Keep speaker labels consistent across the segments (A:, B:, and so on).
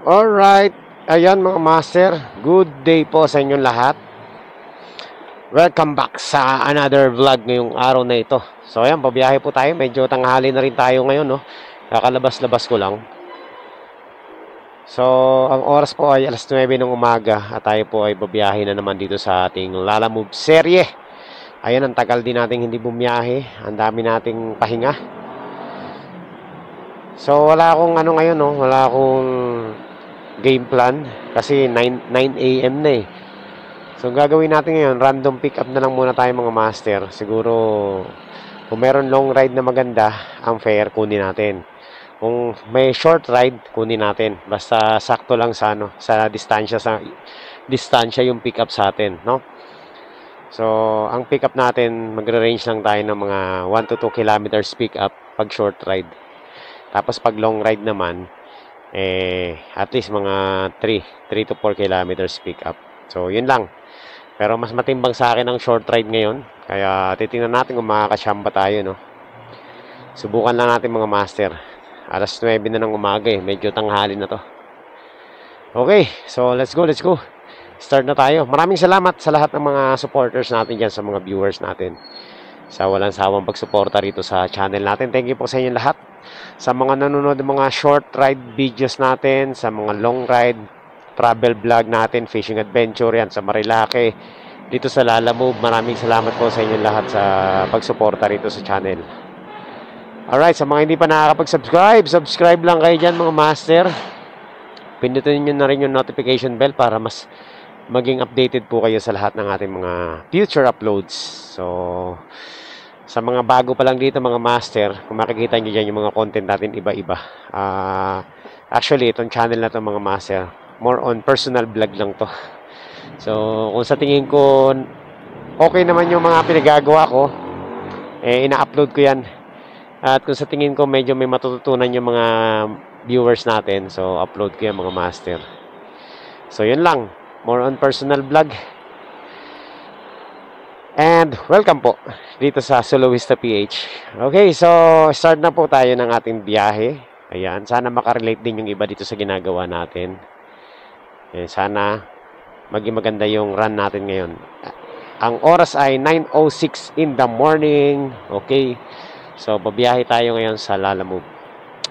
A: Alright, ayan mga master, good day po sa inyong lahat. Welcome back sa another vlog ngayong araw na ito. So ayan, pabiyahe po tayo, medyo tanghali na rin tayo ngayon, no? Kakalabas-labas ko lang. So ang oras po ay alas 9 ng umaga at tayo po ay babiyahe na naman dito sa ating Lala Move serye. Ayan, ang tagal din nating hindi bumiyahe, ang dami nating pahinga. So wala akong ano ngayon, no? Wala akong game plan kasi 9 AM na eh. So gagawin natin ngayon, random pick up na lang muna tayo mga master. Siguro kung meron long ride na maganda, ang fare kunin natin. Kung may short ride, kunin natin. Basta sakto lang sa ano, sa distansya yung pick up sa atin, no? So ang pick up natin, magre-range lang tayo ng mga 1 to 2 kilometers pick up pag short ride. Tapos pag long ride naman, at least mga 3 to 4 kilometers pick up. So yun lang. Pero mas matimbang sa akin ang short ride ngayon. Kaya titingnan natin kung makakasyamba tayo, no? Subukan lang natin mga master. Alas 9 na ng umaga eh. Medyo tanghali na to. Okay, so let's go. Start na tayo. Maraming salamat sa lahat ng mga supporters natin dyan, sa mga viewers natin, sa walang sawang pagsuporta rito sa channel natin. Thank you po sa inyo lahat. Sa mga nanonood ng mga short ride videos natin, sa mga long ride, travel vlog natin, fishing adventure yan sa Marilake, dito sa Lala Move, maraming salamat po sa inyo lahat sa pagsuporta rito sa channel. Alright, sa mga hindi pa nakakapag-subscribe, subscribe lang kayo dyan mga master. Pindutin nyo na rin yung notification bell para mas maging updated po kayo sa lahat ng ating mga future uploads. So sa mga bago pa lang dito mga master, kung makikita nyo dyan yung mga content natin iba-iba. Actually, itong channel na to mga master, more on personal vlog lang to. So kung sa tingin ko okay naman yung mga pinagagawa ko, ina-upload ko yan. At kung sa tingin ko medyo may matututunan yung mga viewers natin, so upload ko yan mga master. So yun lang, more on personal vlog. And welcome po dito sa Soloista PH. Okay, so start na po tayo ng ating biyahe. Ayan, sana makarelate din yung iba dito sa ginagawa natin. Ayan, sana maging maganda yung run natin ngayon. Ang oras ay 9:06 in the morning. Okay, so babiyahe tayo ngayon sa Lala Move.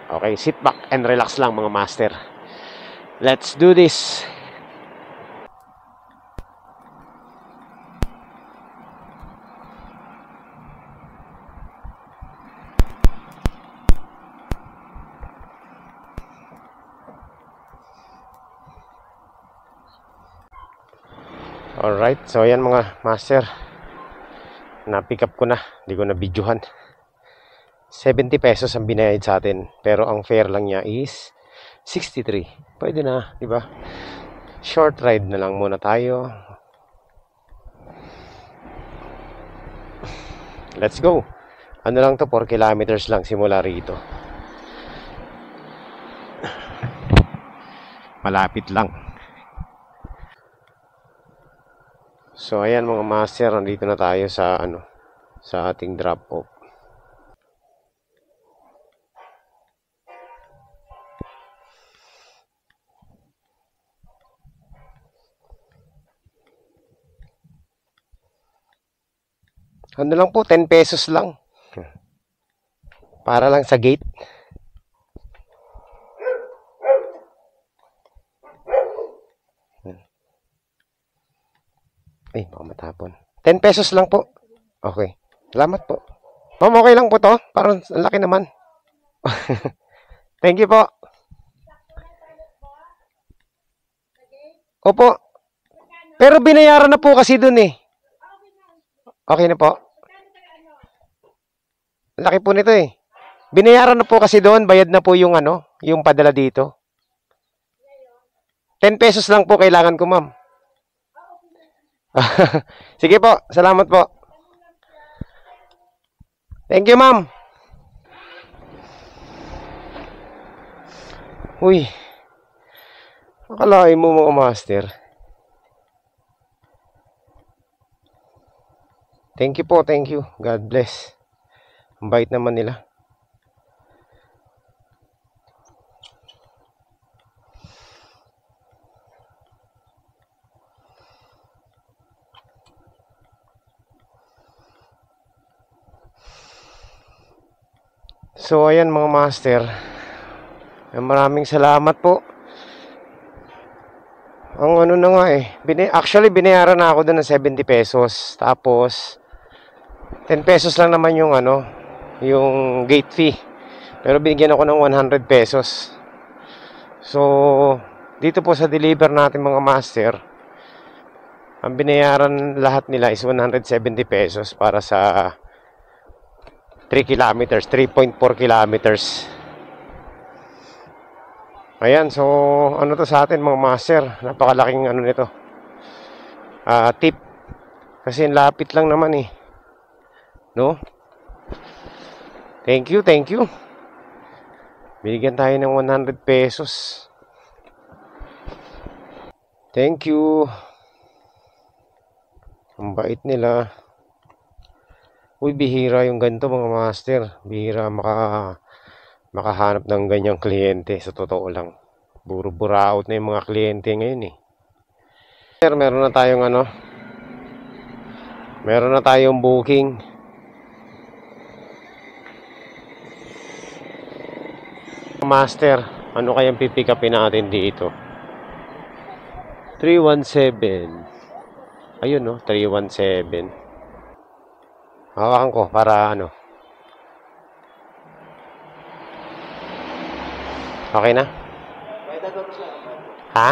A: Okay, sit back and relax lang mga master. Let's do this. Alright, so ayan mga master, na-pick up ko na, hindi ko na videohan. 70 pesos ang binayad sa atin, pero ang fare lang niya is 63. Pwede na, di ba? Short ride na lang muna tayo. Let's go. Ano lang to, 4 kilometers lang simula rito. Malapit lang. So ayan mga master, nandito na tayo sa sa ating drop off. Ano lang po, 10 pesos lang. Para lang sa gate. Ay, baka matapon. 10 pesos lang po. Okay. Salamat po. Ma'am, okay lang po to? Parang ang laki naman. Thank you po. Opo. Pero binayaran na po kasi dun eh. Okay na po. Laki po nito eh. Binayaran na po kasi doon. Bayad na po yung yung padala dito. 10 pesos lang po kailangan ko, ma'am. Sige po, salamat po. Thank you, ma'am. Uy, akalain mo mga master. Thank you po, thank you. God bless. Ang bait naman nila. So, ayan mga master. Maraming salamat po. Ang ano na nga eh. Actually, binayaran na ako doon ng 70 pesos. Tapos, 10 pesos lang naman yung ano, yung gate fee. Pero binigyan ako ng 100 pesos. So, dito po sa deliver natin mga master, ang binayaran lahat nila is 170 pesos para sa 3 kilometers, 3.4 kilometers. Ayan, so ano to sa atin mga master, napakalaking ano nito, tip. Kasi lapit lang naman eh, no? Thank you, thank you. Binigyan tayo ng 100 pesos. Thank you. Ang bait nila. Uy, bihira yung ganito mga master. Bihira makahanap ng ganyang kliyente. Sa totoo lang, buro-buraot na yung mga kliyente ngayon eh. Meron na tayong ano, meron na tayong booking. Master, ano kayang pipick upin natin dito? 317. Ayun no, 317. Hawakan ko para ano. Okay na? Ha?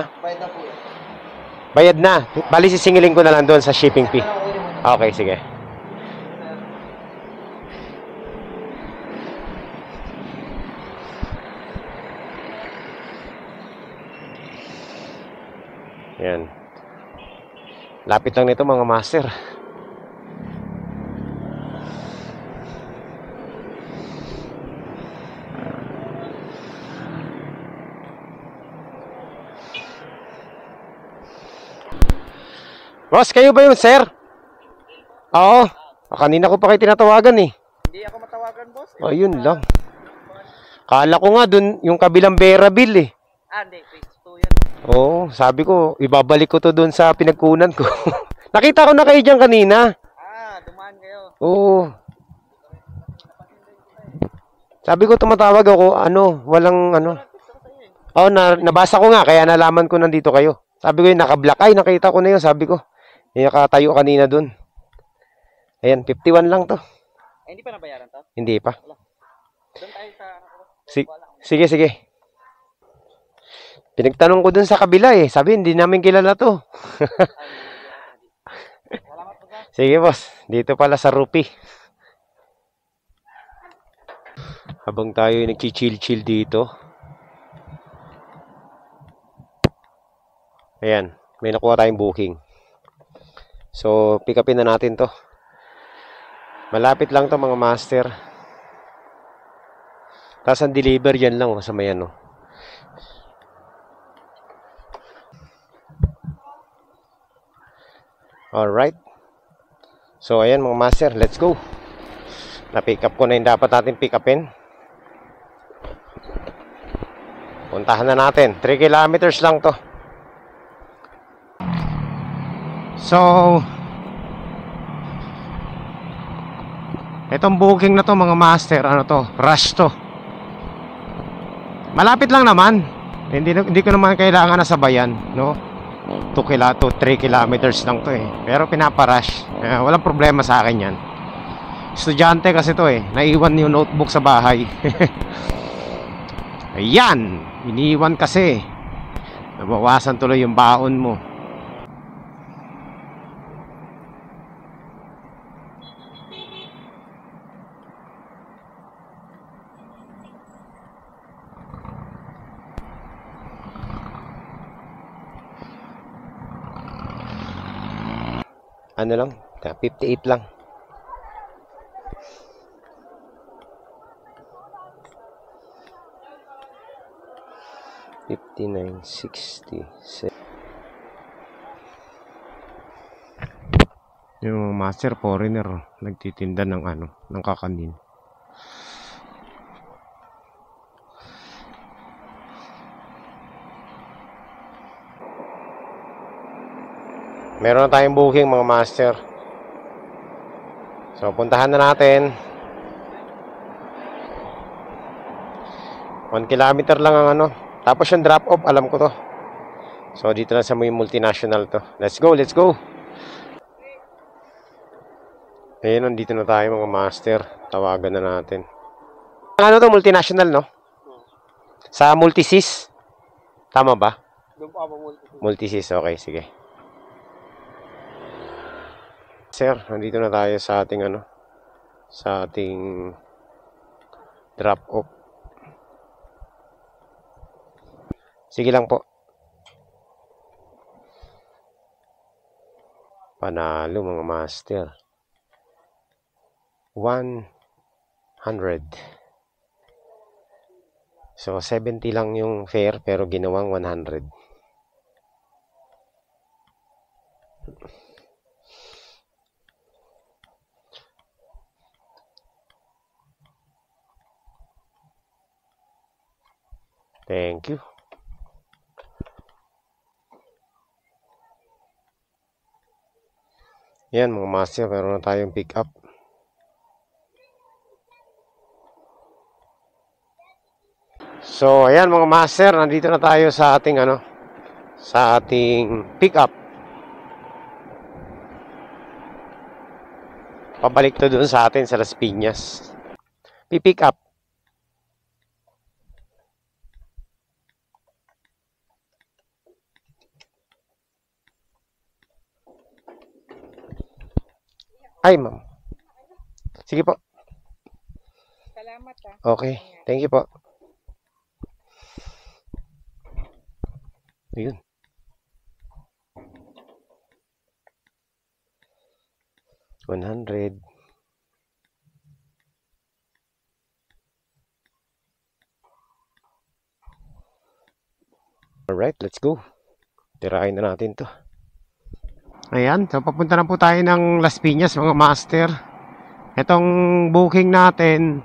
A: Bayad na. Bali sisingilin ko na lang doon sa shipping fee. Okay, sige. Yan. Lapit lang nito mga master. Boss, kayo ba yun, sir? Oo. Kanina ko pa kayo tinatawagan eh.
B: Hindi ako matawagan, boss.
A: Ayun lang. Kala ko nga dun, yung kabilang Vera Bill eh.
B: Hindi. Phase 2 yan.
A: Oo, sabi ko, ibabalik ko to dun sa pinagkunan ko. Nakita ko na kayo dyan kanina.
B: Dumaan kayo.
A: Oo. Sabi ko, tumatawag ako, walang ano. Oo, nabasa ko nga, kaya nalaman ko nandito kayo. Sabi ko yun, naka-black. Ay, nakita ko na yun, sabi ko. Yung nakatayo kanina dun. Ayan, 51 lang to.
B: Ay, hindi pa nabayaran to?
A: Hindi pa.
B: Doon tayo sa...
A: Sige, sige. Pinagtanong ko dun sa kabila eh. Sabi, hindi namin kilala to. Sige, boss. Dito pala sa Rupi. Habang tayo nagchichill-chill dito. Ayan, may nakuha tayong booking. So, pick upin na natin to. Malapit lang to mga master. Tapos ang deliver yan lang sa may ano. Alright. So, ayan mga master, let's go. Na-pick up ko na yung dapat natin pick upin. Puntahan na natin. 3 kilometers lang to. So, itong booking na to mga master, ano to, rush to. Malapit lang naman. Hindi ko naman kailangan na sabayan, no? 3 kilometers lang to eh. Pero pinaparush. Walang problema sa akin yan. Estudyante kasi to eh. Naiwan yung notebook sa bahay. Ayan. Iniwan kasi. Nabawasan tuloy yung baon mo. Ano lang? 58 lang. $59.60. Yung master foreigner nagtitinda ng ng kakanin. Meron na tayong booking mga master. So puntahan na natin. 1 kilometer lang ang ano. Tapos yung drop off, alam ko to. So, dito na sa may multinational to. Let's go, let's go! Ayun, nandito na tayo mga master. Tawagan na natin. Ano to, multinational, no? Sa Multisys? Tama ba?
B: Doon po ako
A: Multisys, okay, sige. Sir, nandito na tayo sa ating ano, sa ating drop off. Sige lang po. Panalo mga master. 100. So 70 lang yung fare pero ginawang 100. Thank you. Yan mga master, meron na tayong pick up. So ayan mga master, nandito na tayo sa ating ano, sa ating pick up. Pabalik to doon sa atin sa Las Piñas. Pick up. Ay, ma'am. Sige po.
C: Salamat ah.
A: Okay. Thank you po. Ayun. $100. Alright, let's go. Tirahin na natin to. Ayan, so papunta na po tayo ng Las Piñas mga master. Itong booking natin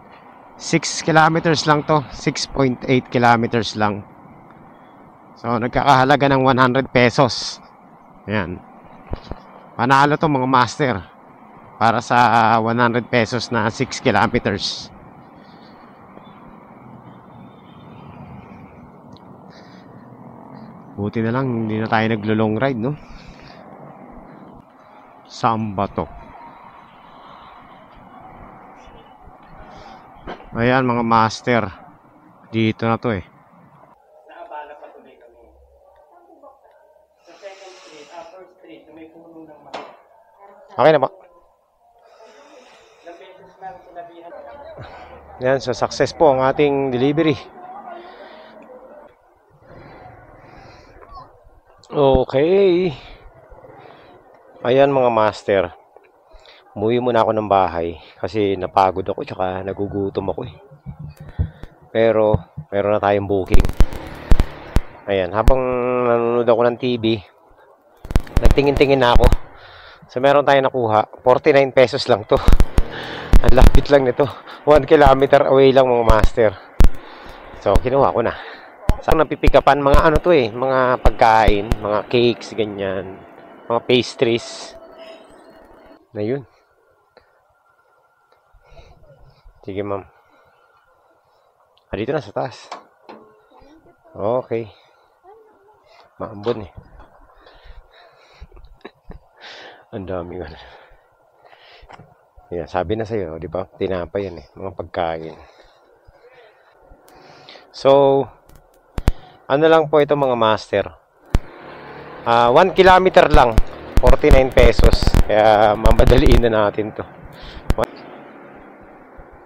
A: 6 kilometers lang to, 6.8 kilometers lang. So nagkakahalaga ng 100 pesos. Ayan. Panalo to mga master. Para sa 100 pesos na 6 kilometers. Buti na lang hindi na tayo naglo-long ride, no? Saan ba to? Ayan mga master. Dito na to eh.
B: Naabala pa tuloy kami. Sa second street, first street, may puno ng mga.
A: Okay na ba?
B: Ilang beses lang sinabihan.
A: Yan, so success po ang ating delivery. Okay. Ayan mga master. Umuwi muna ako ng bahay kasi napagod ako tsaka nagugutom ako eh. Pero meron na tayong booking. Ayan, habang nanonood ako ng TV, nagtingin-tingin na ako. So meron tayong nakuha, 49 pesos lang to. Ang lapit lang nito. 1 kilometer away lang mga master. So kinuha ko na. Saan napipikapan? Mga ano to eh, mga pagkain, mga cakes, ganyan. Mga pastries. Na yun. Sige ma'am. Dito na sa taas. Okay. Maambon eh. Ang dami nga. Yeah, sabi na sa'yo, di ba? Tinapay yan eh. Mga pagkain. So, ano lang po ito mga master. 1 kilometer lang. 49 pesos. Kaya mamadaliin na natin to.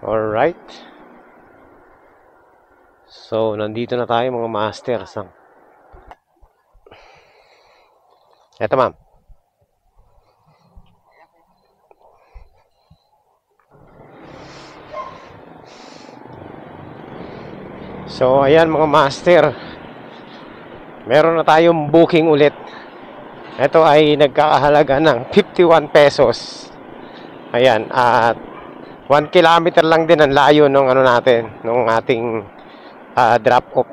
A: Alright. So, nandito na tayo mga master. Eto ma'am. So, ayan mga master. Meron na tayong booking ulit. Ito ay nagkakahalaga ng 51 pesos. Ayan, at 1 kilometer lang din ang layo nung ano natin, nung ating drop off.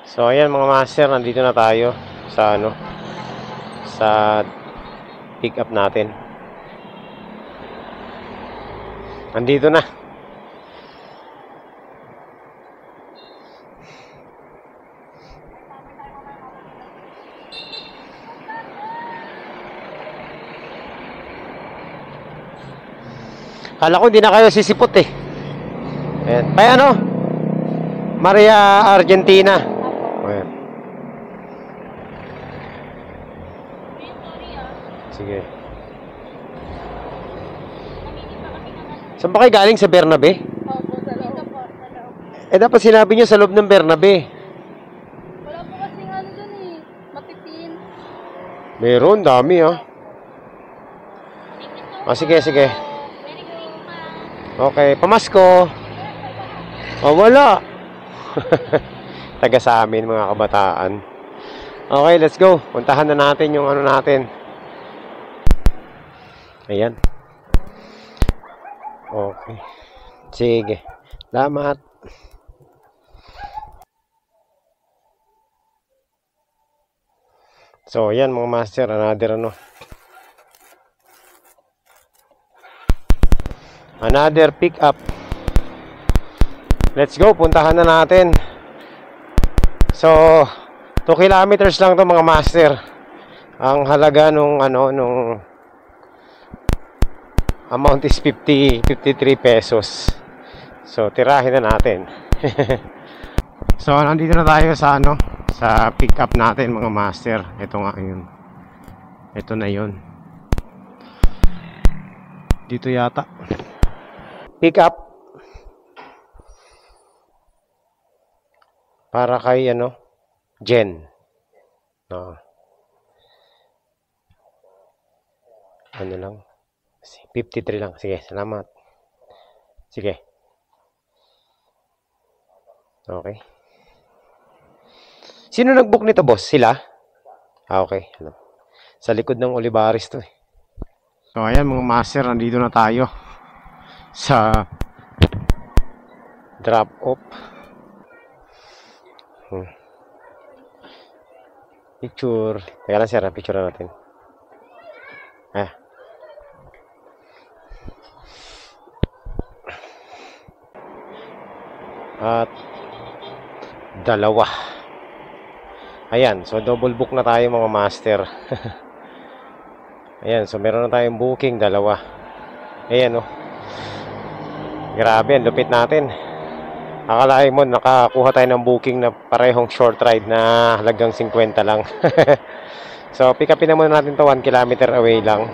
A: So, ayan mga master, nandito na tayo sa ano, sa pick up natin. Nandito na. Kala ko hindi na kayo sisipot eh. Ayan. Kaya ano? Maria Argentina. Ayan. Sige. Saan ba kayo galing? Sa Bernabe?
C: Opo, sa loob. Dito po, sa loob.
A: Eh dapat sinabi nyo sa loob ng Bernabe.
C: Wala po kasing ano dun eh. Matipin.
A: Meron, dami ah. Sige, sige. Okay, pamasko. Oh, wala. Taga sa amin mga kabataan. Okay, let's go. Puntahan na natin yung ano natin. Ayan. Okay. Sige. Salamat. So, ayan mga master. Another ano. Another pick up. Let's go. Puntahan na natin. So, 2 kilometers lang to mga master. Ang halaga nung ano, nung amount is 53 pesos. So, tirahin na natin. So, nandito na tayo sa ano, sa pick up natin mga master. Ito nga yun. Ito na yun. Dito yata. Pick up. Para kay ano, Jen. No. Ano lang? 53 lang. Sige, salamat. Sige. Okay. Sino nag-book nito, boss? Sila? Ah, okay. Ano? Sa likod ng Olivares to eh. So, ayan mga master, nandito na tayo sa drop off. Picture. Teka lang sir, picture natin. At dalawa. Ayan, so double book na tayo mga master. Ayan, so meron na tayong booking, dalawa. Ayan oh. Grabe, ang lupit natin. Akalain mo, nakakuha tayo ng booking na parehong short ride na halagang 50 lang. So, pick upin na muna natin to 1 kilometer away lang.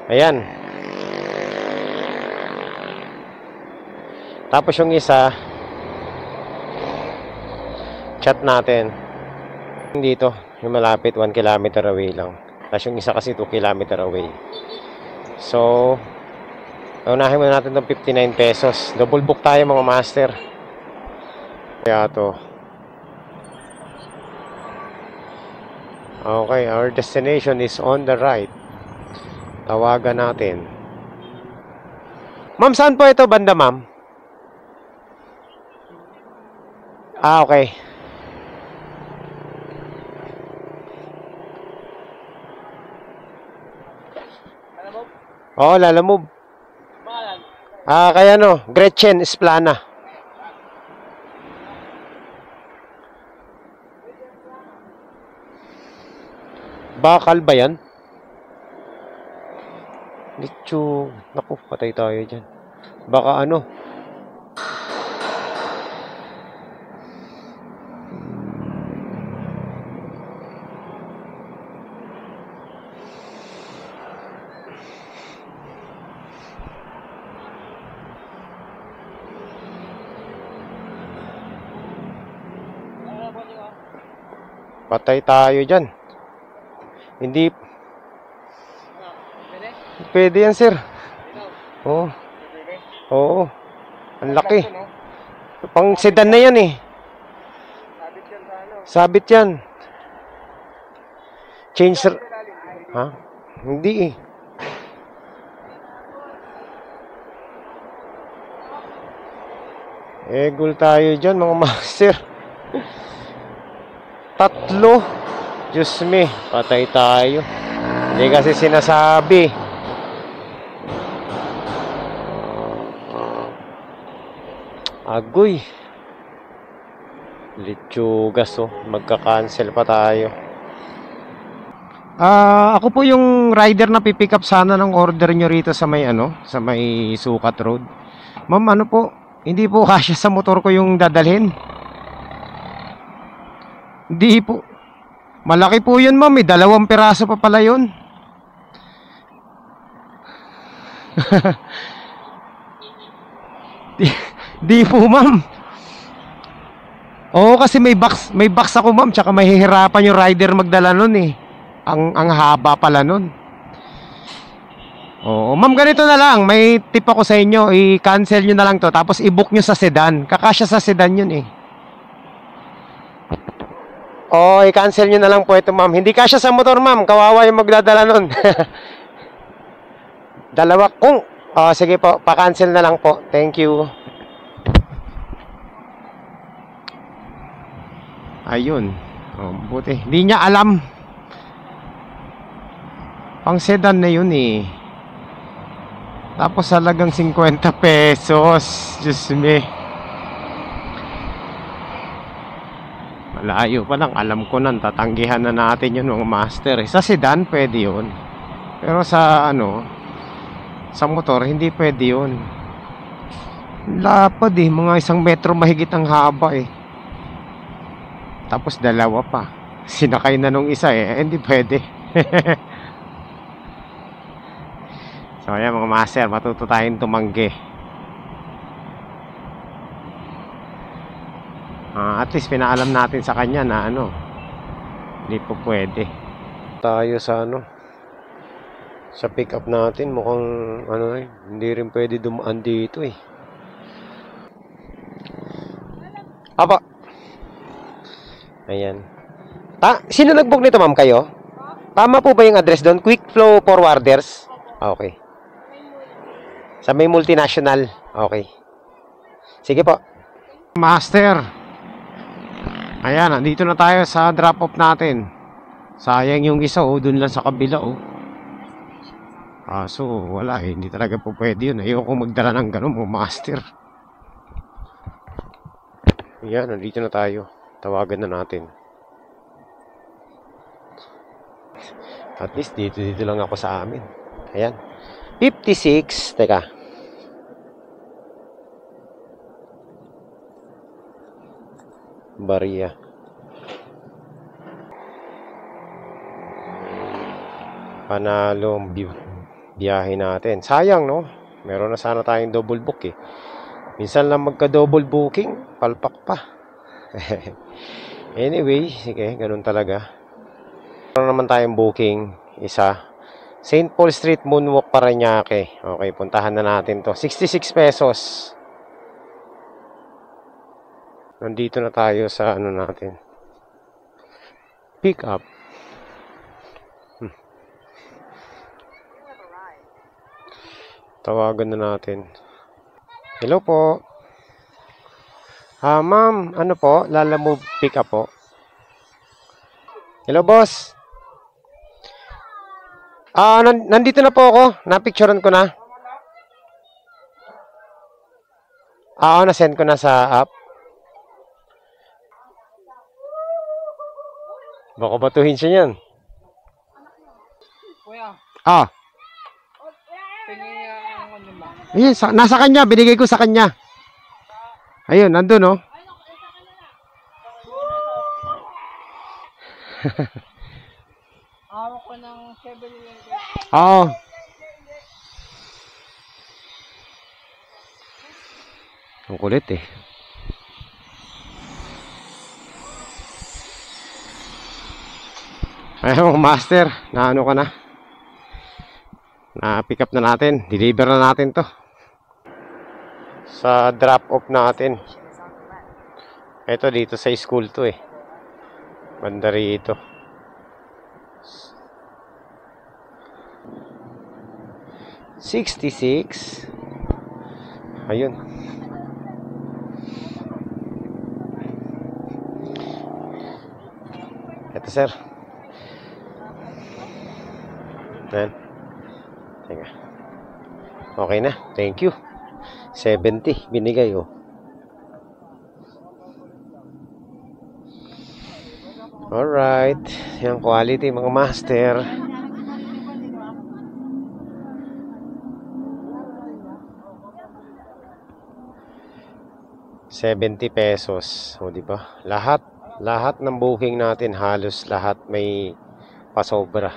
A: Ayan. Tapos yung isa, chat natin. Dito, yung malapit 1 kilometer away lang. Tapos yung isa kasi 2 kilometer away. So, unahin muna natin itong 59 pesos. Double book tayo mga master. Kaya to. Okay, our destination is on the right. Tawagan natin. Ma'am, saan po ito banda, ma'am? Ah, okay. Oo, Lalamove. Ah, kaya no, Gretchen Esplana. Bakal ba yan? Litso. Naku, patay tayo dyan. Baka ano? Patay tayo dyan. Hindi. Pwede yan, sir. Oo. Oo. Ang laki. Pang sedan na yan eh. Sabit yan. Change. Ha? Hindi eh. Egol tayo dyan mga master. 3. Diyos me, patay tayo. Hindi kasi sinasabi. Agoy. Litsugas, oh. Magka-cancel pa tayo. Ako po yung rider na pipick up sana ng order nyo rito sa may sa may Sukat Road. Ma'am, ano po? Hindi po kasya sa motor ko yung dadalhin. Hindi po. Malaki po yun, ma'am. 2 piraso pa pala yun. Di po, ma'am. Oo, kasi may box ako, ma'am. Tsaka mahihirapan yung rider magdala nun eh. Ang haba pala nun. Oo, ma'am, ganito na lang. May tip ako sa inyo. I-cancel nyo na lang to. Tapos i-book nyo sa sedan. Kakasya sa sedan yun eh. Oo, i-cancel nyo na lang po ito, ma'am. Hindi kasya sa motor, ma'am. Kawawa yung magdadala nun. Dalawa kung. Sige po. Pa-cancel na lang po. Thank you. Ayun. Buti. Hindi niya alam. Pang sedan na yun eh. Tapos halagang 50 pesos. Diyos me. Malayo pa lang. Alam ko na. Tatanggihan na natin yun mga master. Sa sedan pwede yun. Pero sa sa motor hindi pwede yun. Lapad eh. Mga 1 metro mahigit ang haba eh. Tapos 2 pa. Sinakay na nung isa eh. Hindi pwede. So ayan mga master, matuto tayong tumanggi. At least pinaalam natin sa kanya na hindi po pwede. Tayo sa sa pick up natin mukhang hindi rin pwede dumaan dito eh. Apa. Ayan. Sino nag-book nito, ma'am, kayo? Tama po ba yung address doon? Quick Flow Forwarders? Okay. Sa may multinational. Okay. Sige po. Master. Ayan, nandito na tayo sa drop-off natin. Sayang yung isa, dun lang sa kabila, So, wala eh. Hindi talaga po pwede yun. Ayoko magdala ng ganun, master. Ayan, nandito na tayo. Tawagan na natin. At least dito lang ako sa amin. Ayan. 56. Teka. Baria. Panalo biyahe natin. Sayang, no? Meron na sana tayong double book eh. Minsan lang magka-double booking. Palpak pa. Anyway, sige. Ganun talaga. Meron naman tayong booking. Isa. St. Paul Street, Moonwalk, Parañaque. Okay, puntahan na natin to. 66 pesos. Nandito na tayo sa natin. Pick up. Tawagan na natin. Hello po. Ma'am, po? Lalamove pick up po. Hello, boss. Nandito na po ako. Napicturean ko na. Na-send ko na sa app. Baka batuhin siya yan.
B: Kuya, tingin niya ang ba?
A: Ayun, nasa kanya. Binigay ko sa kanya. Ayun, nandun,
B: Hawak ko ng 7-Eleven.
A: Oo. Ang kulit eh. Ayun, master. Naano ka na? Na-pick up na natin. Deliver na natin to. Sa drop-off natin. Ito dito sa school to eh. Banda rito. $66. Ayun. Ito sir. Ayan. Teka. Okay na. Thank you. 70 binigay Alright. Yan quality mga master. ₱70. O di ba? Lahat ng booking natin, halos lahat may pasobra.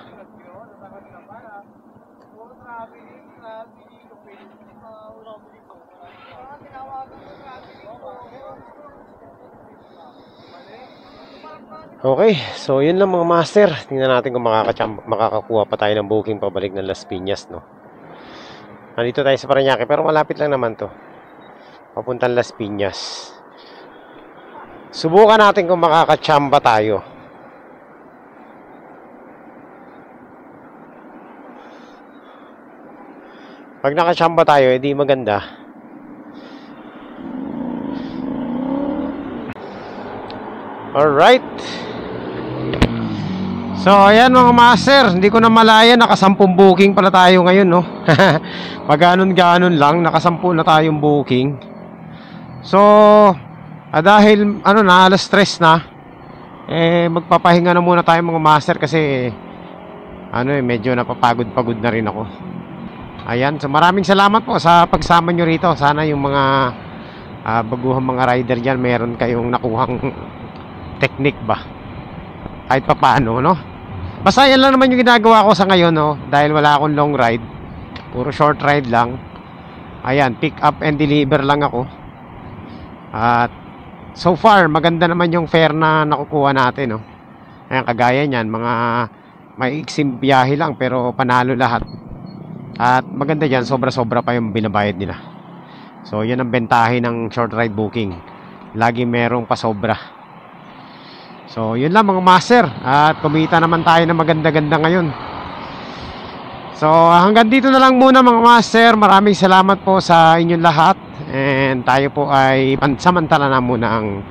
A: Okay, so yun lang mga master. Tingnan natin kung makakakuha pa tayo ng booking pabalik ng Las Piñas, no? Nandito tayo sa Parañaque, pero malapit lang naman to. Papuntang Las Piñas. Subukan natin kung makakachamba tayo. Pag nakachamba tayo, edi maganda. Alright. So, ayan mga master, hindi ko na malaya, nakasampung booking pala tayo ngayon, no? Pag-ganon lang, nakasampu na tayong booking. So, dahil, na, alas stress na, magpapahinga na muna tayo mga master kasi, medyo napapagod-pagod na rin ako. Ayan, so maraming salamat po sa pagsama nyo rito. Sana yung mga baguhang mga rider dyan, meron kayong nakuhang technique ba? Kahit pa paano, no? Basta yan lang naman yung ginagawa ko sa ngayon, no? Dahil wala akong long ride, puro short ride lang. Ayan, pick up and deliver lang ako. At so far, maganda naman yung fare na nakukuha natin, no? Ayan, kagaya niyan, mga maiiksing biyahe lang pero panalo lahat. At maganda dyan, sobra-sobra pa yung binabayad nila. So, yan ang bentahe ng short ride booking. Lagi merong pasobra. So, yun lang mga master. At kumita naman tayo ng maganda-ganda ngayon. So, hanggang dito na lang muna mga master. Maraming salamat po sa inyong lahat. And tayo po ay pansamantala na muna ang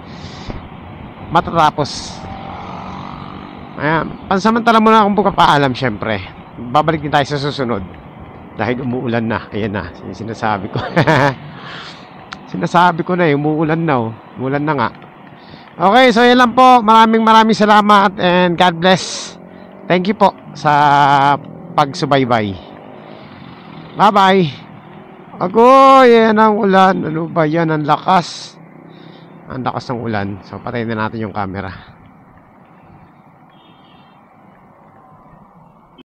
A: matatapos. Ayan, pansamantala muna akong pagpapaalam syempre. Babalik din tayo sa susunod. Dahil umuulan na. Ayan na, sinasabi ko. Sinasabi ko na umuulan na. Umuulan na nga. Okay, so yan lang po. Maraming salamat and God bless. Thank you po sa pagsubaybay. Bye-bye. Agoy, yan ang ulan. Ano ba yan? Ang lakas. Ang lakas ng ulan. So, patayin na natin yung camera.